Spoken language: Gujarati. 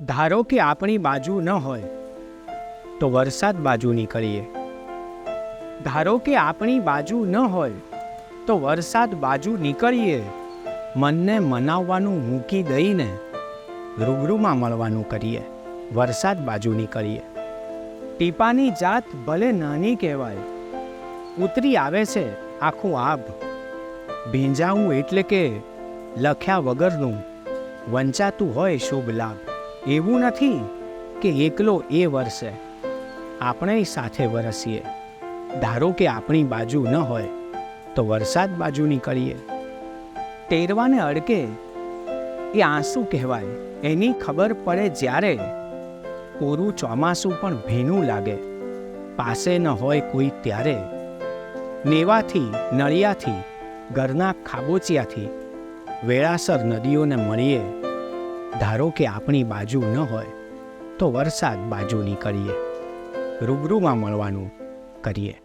ધારો કે આપણી બાજુ ન હોય તો વરસાદ બાજુ નીકળીએ. ધારો કે આપણી બાજુ ન હોય તો વરસાદ બાજુ નીકળીએ. મનને મનાવવાનું મૂકી દઈને રૂબરૂમાં મળવાનું કરીએ. વરસાદ બાજુ નીકળીએ. ટીપાની જાત ભલે નાની કહેવાય, ઉતરી આવે છે આખું આભ. ભીંજાવું એટલે કે લખ્યા વગરનું વંચાતું હોય શુભ લાભ. એવું નથી કે એકલો એ વરસે, આપણે સાથે વરસીએ. ધારો કે આપણી બાજુ ન હોય તો વરસાદ બાજુ નીકળીએ. ટેરવાને અડકે એ આંસુ કહેવાય, એની ખબર પડે જ્યારે કોરું ચોમાસું પણ ભીનું લાગે. પાસે ન હોય કોઈ ત્યારે નેવાથી નળિયાથી ઘરના ખાબોચિયાથી વેળાસર નદીઓને મળીએ. ધારો કે આપણી બાજુ ન હોય તો વરસાદ બાજુ નીકળીએ. રૂબરૂમાં મળવાનું કરીએ.